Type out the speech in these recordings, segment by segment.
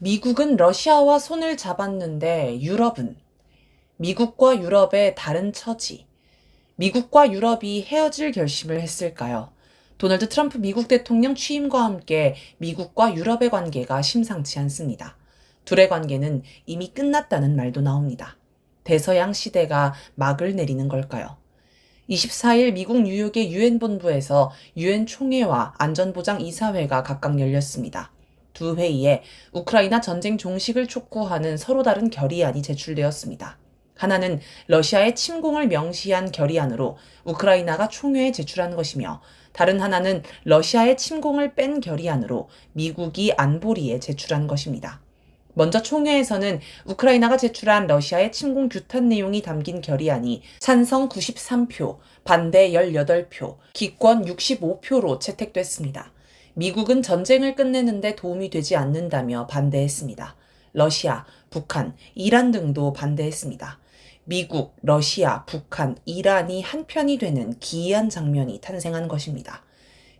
미국은 러시아와 손을 잡았는데 유럽은? 미국과 유럽의 다른 처지. 미국과 유럽이 헤어질 결심을 했을까요? 도널드 트럼프 미국 대통령 취임과 함께 미국과 유럽의 관계가 심상치 않습니다. 둘의 관계는 이미 끝났다는 말도 나옵니다. 대서양 시대가 막을 내리는 걸까요? 24일 미국 뉴욕의 유엔 본부에서 유엔 총회와 안전보장 이사회가 각각 열렸습니다. 두 회의에 우크라이나 전쟁 종식을 촉구하는 서로 다른 결의안이 제출되었습니다. 하나는 러시아의 침공을 명시한 결의안으로 우크라이나가 총회에 제출한 것이며, 다른 하나는 러시아의 침공을 뺀 결의안으로 미국이 안보리에 제출한 것입니다. 먼저 총회에서는 우크라이나가 제출한 러시아의 침공 규탄 내용이 담긴 결의안이 찬성 93표, 반대 18표, 기권 65표로 채택됐습니다. 미국은 전쟁을 끝내는데 도움이 되지 않는다며 반대했습니다. 러시아, 북한, 이란 등도 반대했습니다. 미국, 러시아, 북한, 이란이 한편이 되는 기이한 장면이 탄생한 것입니다.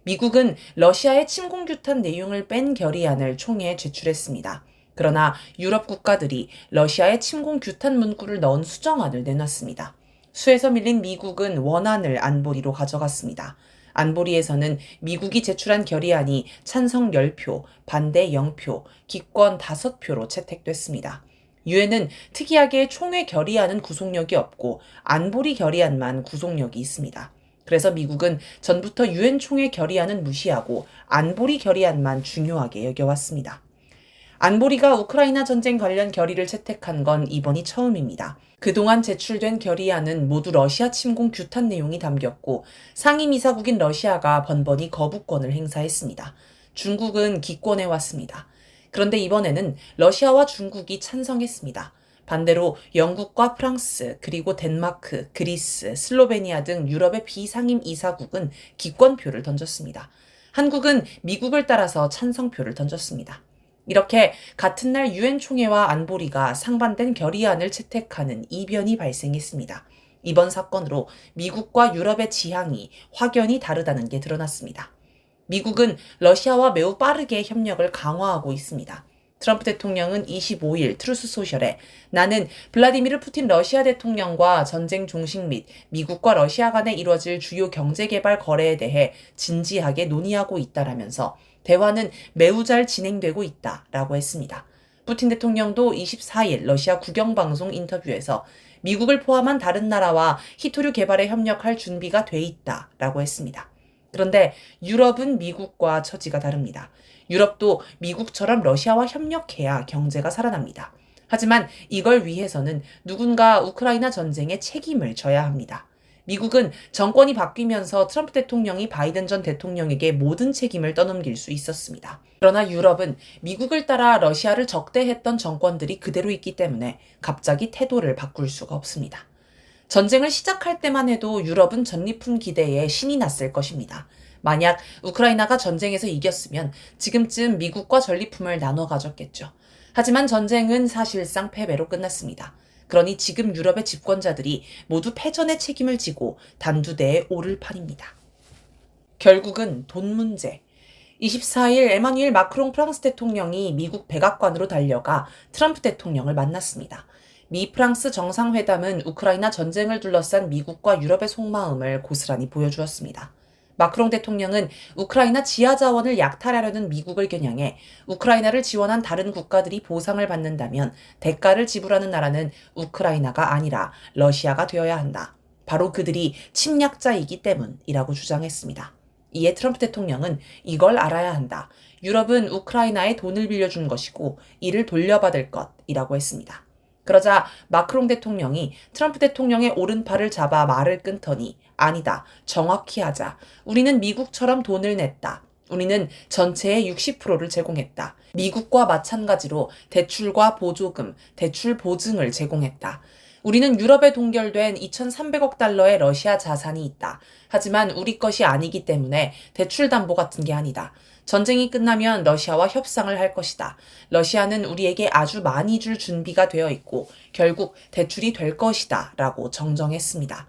미국은 러시아의 침공 규탄 내용을 뺀 결의안을 총회에 제출했습니다. 그러나 유럽 국가들이 러시아의 침공 규탄 문구를 넣은 수정안을 내놨습니다. 수에서 밀린 미국은 원안을 안보리로 가져갔습니다. 안보리에서는 미국이 제출한 결의안이 찬성 10표, 반대 0표, 기권 5표로 채택됐습니다. 유엔은 특이하게 총회 결의안은 구속력이 없고 안보리 결의안만 구속력이 있습니다. 그래서 미국은 전부터 유엔 총회 결의안은 무시하고 안보리 결의안만 중요하게 여겨왔습니다. 안보리가 우크라이나 전쟁 관련 결의를 채택한 건 이번이 처음입니다. 그동안 제출된 결의안은 모두 러시아 침공 규탄 내용이 담겼고, 상임이사국인 러시아가 번번이 거부권을 행사했습니다. 중국은 기권해 왔습니다. 그런데 이번에는 러시아와 중국이 찬성했습니다. 반대로 영국과 프랑스, 그리고 덴마크, 그리스, 슬로베니아 등 유럽의 비상임 이사국은 기권표를 던졌습니다. 한국은 미국을 따라서 찬성표를 던졌습니다. 이렇게 같은 날 유엔 총회와 안보리가 상반된 결의안을 채택하는 이변이 발생했습니다. 이번 사건으로 미국과 유럽의 지향이 확연히 다르다는 게 드러났습니다. 미국은 러시아와 매우 빠르게 협력을 강화하고 있습니다. 트럼프 대통령은 25일 트루스 소셜에 나는 블라디미르 푸틴 러시아 대통령과 전쟁 종식 및 미국과 러시아 간에 이뤄질 주요 경제개발 거래에 대해 진지하게 논의하고 있다라면서 대화는 매우 잘 진행되고 있다라고 했습니다. 푸틴 대통령도 24일 러시아 국영방송 인터뷰에서 미국을 포함한 다른 나라와 히토류 개발에 협력할 준비가 돼 있다라고 했습니다. 그런데 유럽은 미국과 처지가 다릅니다. 유럽도 미국처럼 러시아와 협력해야 경제가 살아납니다. 하지만 이걸 위해서는 누군가 우크라이나 전쟁에 책임을 져야 합니다. 미국은 정권이 바뀌면서 트럼프 대통령이 바이든 전 대통령에게 모든 책임을 떠넘길 수 있었습니다. 그러나 유럽은 미국을 따라 러시아를 적대했던 정권들이 그대로 있기 때문에 갑자기 태도를 바꿀 수가 없습니다. 전쟁을 시작할 때만 해도 유럽은 전리품 기대에 신이 났을 것입니다. 만약 우크라이나가 전쟁에서 이겼으면 지금쯤 미국과 전리품을 나눠 가졌겠죠. 하지만 전쟁은 사실상 패배로 끝났습니다. 그러니 지금 유럽의 집권자들이 모두 패전의 책임을 지고 단두대에 오를 판입니다. 결국은 돈 문제. 24일 에마뉴엘 마크롱 프랑스 대통령이 미국 백악관으로 달려가 트럼프 대통령을 만났습니다. 미 프랑스 정상회담은 우크라이나 전쟁을 둘러싼 미국과 유럽의 속마음을 고스란히 보여주었습니다. 마크롱 대통령은 우크라이나 지하 자원을 약탈하려는 미국을 겨냥해 우크라이나를 지원한 다른 국가들이 보상을 받는다면 대가를 지불하는 나라는 우크라이나가 아니라 러시아가 되어야 한다. 바로 그들이 침략자이기 때문이라고 주장했습니다. 이에 트럼프 대통령은 이걸 알아야 한다. 유럽은 우크라이나에 돈을 빌려준 것이고 이를 돌려받을 것이라고 했습니다. 그러자 마크롱 대통령이 트럼프 대통령의 오른팔을 잡아 말을 끊더니 아니다. 정확히 하자. 우리는 미국처럼 돈을 냈다. 우리는 전체의 60%를 제공했다. 미국과 마찬가지로 대출과 보조금, 대출 보증을 제공했다. 우리는 유럽에 동결된 2,300억 달러의 러시아 자산이 있다. 하지만 우리 것이 아니기 때문에 대출 담보 같은 게 아니다. 전쟁이 끝나면 러시아와 협상을 할 것이다. 러시아는 우리에게 아주 많이 줄 준비가 되어 있고 결국 대출이 될 것이다. 라고 정정했습니다.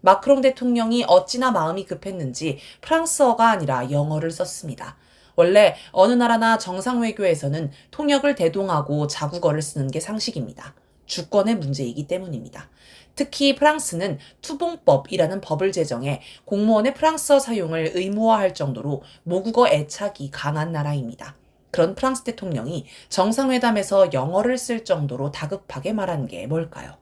마크롱 대통령이 어찌나 마음이 급했는지 프랑스어가 아니라 영어를 썼습니다. 원래 어느 나라나 정상 외교에서는 통역을 대동하고 자국어를 쓰는 게 상식입니다. 주권의 문제이기 때문입니다. 특히 프랑스는 투봉법이라는 법을 제정해 공무원의 프랑스어 사용을 의무화할 정도로 모국어 애착이 강한 나라입니다. 그런 프랑스 대통령이 정상회담에서 영어를 쓸 정도로 다급하게 말한 게 뭘까요?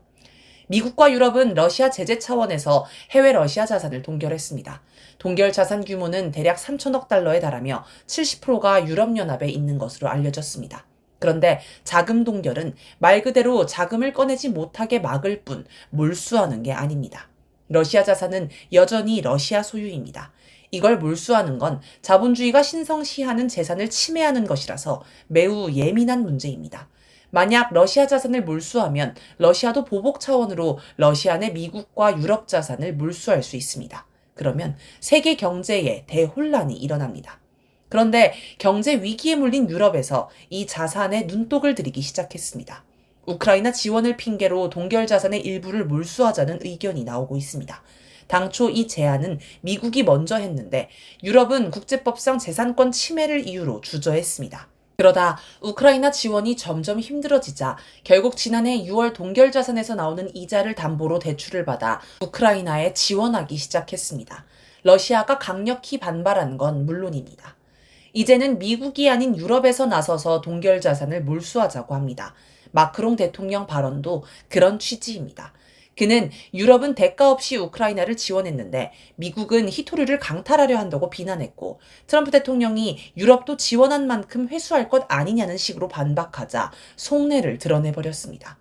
미국과 유럽은 러시아 제재 차원에서 해외 러시아 자산을 동결했습니다. 동결 자산 규모는 대략 3천억 달러에 달하며 70%가 유럽연합에 있는 것으로 알려졌습니다. 그런데 자금 동결은 말 그대로 자금을 꺼내지 못하게 막을 뿐 몰수하는 게 아닙니다. 러시아 자산은 여전히 러시아 소유입니다. 이걸 몰수하는 건 자본주의가 신성시하는 재산을 침해하는 것이라서 매우 예민한 문제입니다. 만약 러시아 자산을 몰수하면 러시아도 보복 차원으로 러시아 내 미국과 유럽 자산을 몰수할 수 있습니다. 그러면 세계 경제에 대혼란이 일어납니다. 그런데 경제 위기에 몰린 유럽에서 이 자산에 눈독을 들이기 시작했습니다. 우크라이나 지원을 핑계로 동결 자산의 일부를 몰수하자는 의견이 나오고 있습니다. 당초 이 제안은 미국이 먼저 했는데 유럽은 국제법상 재산권 침해를 이유로 주저했습니다. 그러다 우크라이나 지원이 점점 힘들어지자 결국 지난해 6월 동결 자산에서 나오는 이자를 담보로 대출을 받아 우크라이나에 지원하기 시작했습니다. 러시아가 강력히 반발한 건 물론입니다. 이제는 미국이 아닌 유럽에서 나서서 동결 자산을 몰수하자고 합니다. 마크롱 대통령 발언도 그런 취지입니다. 그는 유럽은 대가 없이 우크라이나를 지원했는데 미국은 히토류를 강탈하려 한다고 비난했고 트럼프 대통령이 유럽도 지원한 만큼 회수할 것 아니냐는 식으로 반박하자 속내를 드러내버렸습니다.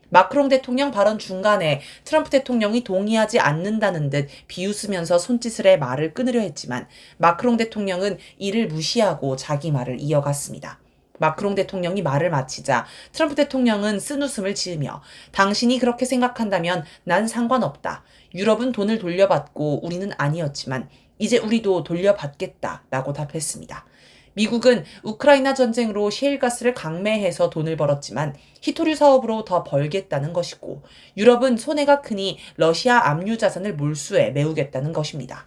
마크롱 대통령 발언 중간에 트럼프 대통령이 동의하지 않는다는 듯 비웃으면서 손짓을 해 말을 끊으려 했지만 마크롱 대통령은 이를 무시하고 자기 말을 이어갔습니다. 마크롱 대통령이 말을 마치자 트럼프 대통령은 쓴웃음을 지으며 당신이 그렇게 생각한다면 난 상관없다. 유럽은 돈을 돌려받고 우리는 아니었지만 이제 우리도 돌려받겠다라고 답했습니다. 미국은 우크라이나 전쟁으로 셰일가스를 강매해서 돈을 벌었지만 히토류 사업으로 더 벌겠다는 것이고 유럽은 손해가 크니 러시아 압류 자산을 몰수해 메우겠다는 것입니다.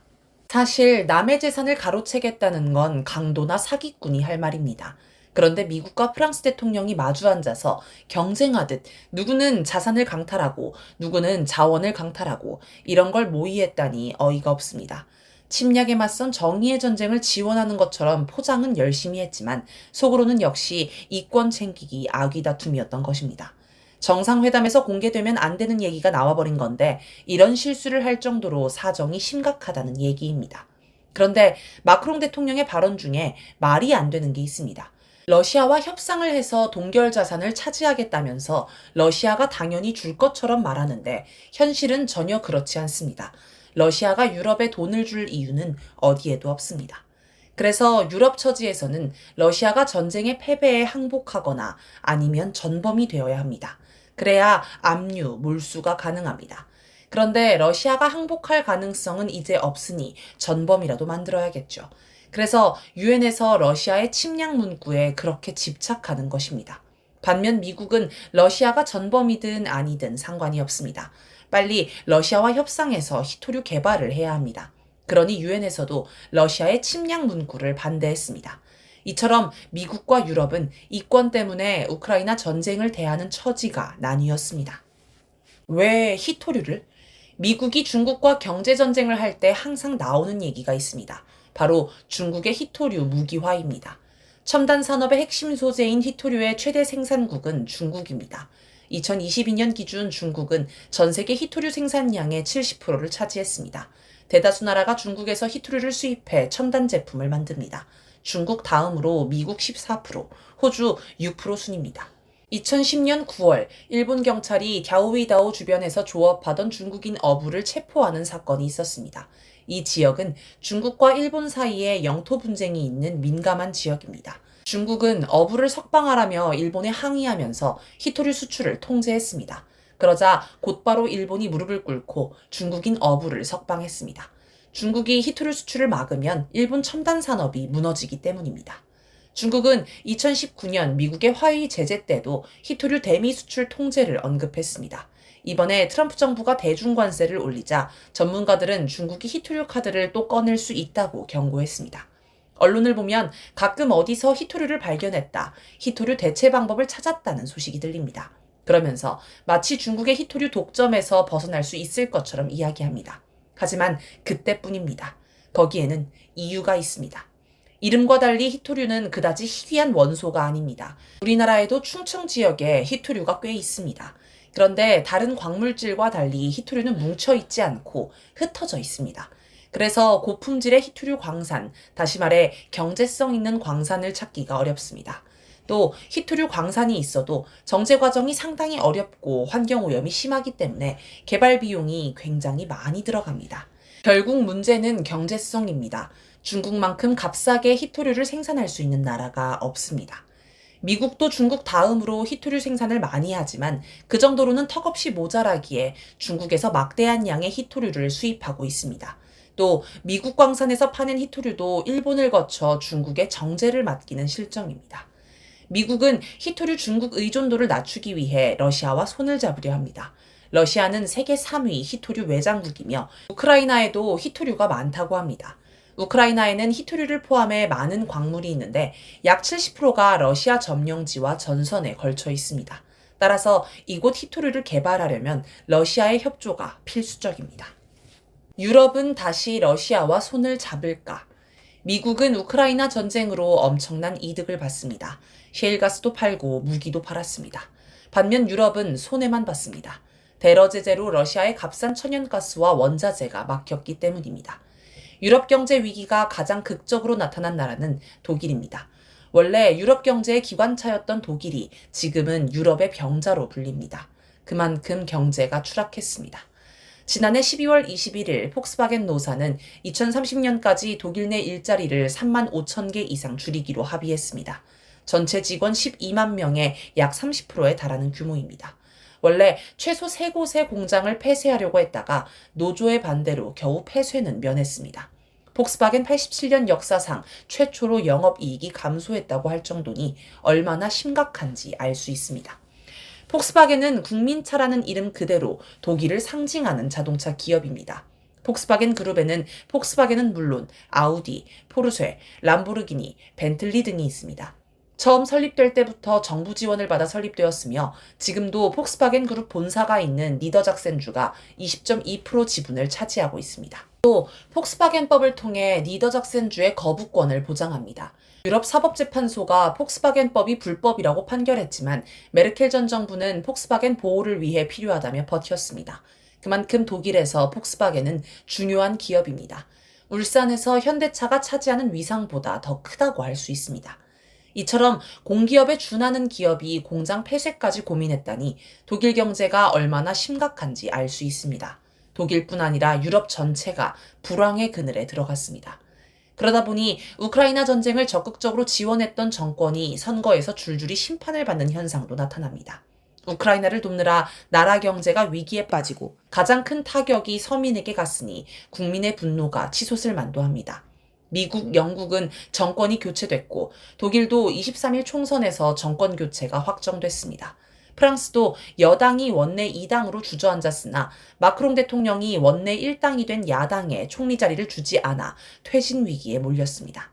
사실 남의 재산을 가로채겠다는 건 강도나 사기꾼이 할 말입니다. 그런데 미국과 프랑스 대통령이 마주 앉아서 경쟁하듯 누구는 자산을 강탈하고 누구는 자원을 강탈하고 이런 걸 모의했다니 어이가 없습니다. 침략에 맞선 정의의 전쟁을 지원하는 것처럼 포장은 열심히 했지만 속으로는 역시 이권 챙기기 아귀 다툼이었던 것입니다. 정상회담에서 공개되면 안 되는 얘기가 나와버린 건데 이런 실수를 할 정도로 사정이 심각하다는 얘기입니다. 그런데 마크롱 대통령의 발언 중에 말이 안 되는 게 있습니다. 러시아와 협상을 해서 동결 자산을 차지하겠다면서 러시아가 당연히 줄 것처럼 말하는데 현실은 전혀 그렇지 않습니다. 러시아가 유럽에 돈을 줄 이유는 어디에도 없습니다. 그래서 유럽 처지에서는 러시아가 전쟁의 패배에 항복하거나 아니면 전범이 되어야 합니다. 그래야 압류, 몰수가 가능합니다. 그런데 러시아가 항복할 가능성은 이제 없으니 전범이라도 만들어야겠죠. 그래서 유엔에서 러시아의 침략 문구에 그렇게 집착하는 것입니다. 반면 미국은 러시아가 전범이든 아니든 상관이 없습니다. 빨리 러시아와 협상해서 히토류 개발을 해야 합니다. 그러니 유엔에서도 러시아의 침략 문구를 반대했습니다. 이처럼 미국과 유럽은 이권 때문에 우크라이나 전쟁을 대하는 처지가 나뉘었습니다. 왜 히토류를? 미국이 중국과 경제전쟁을 할 때 항상 나오는 얘기가 있습니다. 바로 중국의 히토류 무기화입니다. 첨단 산업의 핵심 소재인 히토류의 최대 생산국은 중국입니다. 2022년 기준 중국은 전 세계 히토류 생산량의 70%를 차지했습니다. 대다수 나라가 중국에서 히토류를 수입해 첨단 제품을 만듭니다. 중국 다음으로 미국 14%, 호주 6% 순입니다. 2010년 9월 일본 경찰이 갸오위다오 주변에서 조업하던 중국인 어부를 체포하는 사건이 있었습니다. 이 지역은 중국과 일본 사이에 영토 분쟁이 있는 민감한 지역입니다. 중국은 어부를 석방하라며 일본에 항의하면서 히토류 수출을 통제했습니다. 그러자 곧바로 일본이 무릎을 꿇고 중국인 어부를 석방했습니다. 중국이 히토류 수출을 막으면 일본 첨단 산업이 무너지기 때문입니다. 중국은 2019년 미국의 화웨이 제재 때도 히토류 대미 수출 통제를 언급했습니다. 이번에 트럼프 정부가 대중관세를 올리자 전문가들은 중국이 히토류 카드를 또 꺼낼 수 있다고 경고했습니다. 언론을 보면 가끔 어디서 히토류를 발견했다, 히토류 대체 방법을 찾았다는 소식이 들립니다. 그러면서 마치 중국의 히토류 독점에서 벗어날 수 있을 것처럼 이야기합니다. 하지만 그때뿐입니다. 거기에는 이유가 있습니다. 이름과 달리 히토류는 그다지 희귀한 원소가 아닙니다. 우리나라에도 충청 지역에 히토류가 꽤 있습니다. 그런데 다른 광물질과 달리 히토류는 뭉쳐있지 않고 흩어져 있습니다. 그래서 고품질의 히토류 광산, 다시 말해 경제성 있는 광산을 찾기가 어렵습니다. 또 히토류 광산이 있어도 정제 과정이 상당히 어렵고 환경 오염이 심하기 때문에 개발 비용이 굉장히 많이 들어갑니다. 결국 문제는 경제성입니다. 중국만큼 값싸게 히토류를 생산할 수 있는 나라가 없습니다. 미국도 중국 다음으로 히토류 생산을 많이 하지만 그 정도로는 턱없이 모자라기에 중국에서 막대한 양의 히토류를 수입하고 있습니다. 또 미국 광산에서 파는 히토류도 일본을 거쳐 중국에 정제를 맡기는 실정입니다. 미국은 히토류 중국 의존도를 낮추기 위해 러시아와 손을 잡으려 합니다. 러시아는 세계 3위 히토류 외장국이며 우크라이나에도 히토류가 많다고 합니다. 우크라이나에는 히토류를 포함해 많은 광물이 있는데 약 70%가 러시아 점령지와 전선에 걸쳐 있습니다. 따라서 이곳 히토류를 개발하려면 러시아의 협조가 필수적입니다. 유럽은 다시 러시아와 손을 잡을까? 미국은 우크라이나 전쟁으로 엄청난 이득을 받습니다. 셰일가스도 팔고 무기도 팔았습니다. 반면 유럽은 손해만 봤습니다. 대러 제재로 러시아의 값싼 천연가스와 원자재가 막혔기 때문입니다. 유럽 경제 위기가 가장 극적으로 나타난 나라는 독일입니다. 원래 유럽 경제의 기관차였던 독일이 지금은 유럽의 병자로 불립니다. 그만큼 경제가 추락했습니다. 지난해 12월 21일 폭스바겐 노사는 2030년까지 독일 내 일자리를 3만 5천 개 이상 줄이기로 합의했습니다. 전체 직원 12만 명의 약 30%에 달하는 규모입니다. 원래 최소 3곳의 공장을 폐쇄하려고 했다가 노조의 반대로 겨우 폐쇄는 면했습니다. 폭스바겐 87년 역사상 최초로 영업이익이 감소했다고 할 정도니 얼마나 심각한지 알 수 있습니다. 폭스바겐은 국민차라는 이름 그대로 독일을 상징하는 자동차 기업입니다. 폭스바겐 그룹에는 폭스바겐은 물론 아우디, 포르쉐, 람보르기니, 벤틀리 등이 있습니다. 처음 설립될 때부터 정부 지원을 받아 설립되었으며 지금도 폭스바겐 그룹 본사가 있는 니더작센주가 20.2% 지분을 차지하고 있습니다. 또 폭스바겐법을 통해 니더작센주의 거부권을 보장합니다. 유럽 사법재판소가 폭스바겐법이 불법이라고 판결했지만 메르켈 전 정부는 폭스바겐 보호를 위해 필요하다며 버텼습니다. 그만큼 독일에서 폭스바겐은 중요한 기업입니다. 울산에서 현대차가 차지하는 위상보다 더 크다고 할 수 있습니다. 이처럼 공기업에 준하는 기업이 공장 폐쇄까지 고민했다니 독일 경제가 얼마나 심각한지 알 수 있습니다. 독일뿐 아니라 유럽 전체가 불황의 그늘에 들어갔습니다. 그러다 보니 우크라이나 전쟁을 적극적으로 지원했던 정권이 선거에서 줄줄이 심판을 받는 현상도 나타납니다. 우크라이나를 돕느라 나라 경제가 위기에 빠지고 가장 큰 타격이 서민에게 갔으니 국민의 분노가 치솟을 만도 합니다. 미국, 영국은 정권이 교체됐고 독일도 23일 총선에서 정권 교체가 확정됐습니다. 프랑스도 여당이 원내 2당으로 주저앉았으나 마크롱 대통령이 원내 1당이 된 야당에 총리 자리를 주지 않아 퇴진 위기에 몰렸습니다.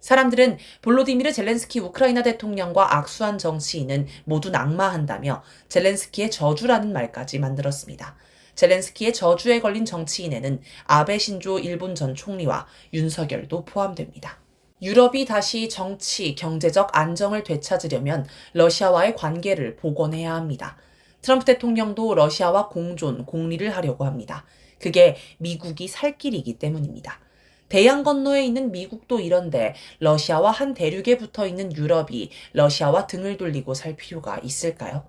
사람들은 볼로디미르 젤렌스키 우크라이나 대통령과 악수한 정치인은 모두 낙마한다며 젤렌스키의 저주라는 말까지 만들었습니다. 젤렌스키의 저주에 걸린 정치인에는 아베 신조 일본 전 총리와 윤석열도 포함됩니다. 유럽이 다시 정치, 경제적 안정을 되찾으려면 러시아와의 관계를 복원해야 합니다. 트럼프 대통령도 러시아와 공존, 공리를 하려고 합니다. 그게 미국이 살 길이기 때문입니다. 대양 건너에 있는 미국도 이런데 러시아와 한 대륙에 붙어 있는 유럽이 러시아와 등을 돌리고 살 필요가 있을까요?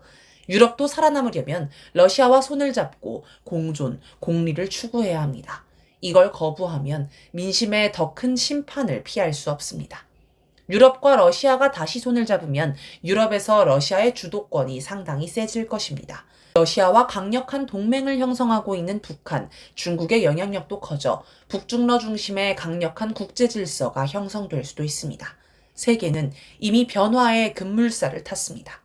유럽도 살아남으려면 러시아와 손을 잡고 공존, 공리를 추구해야 합니다. 이걸 거부하면 민심의 더 큰 심판을 피할 수 없습니다. 유럽과 러시아가 다시 손을 잡으면 유럽에서 러시아의 주도권이 상당히 세질 것입니다. 러시아와 강력한 동맹을 형성하고 있는 북한, 중국의 영향력도 커져 북중러 중심의 강력한 국제 질서가 형성될 수도 있습니다. 세계는 이미 변화의 급물살을 탔습니다.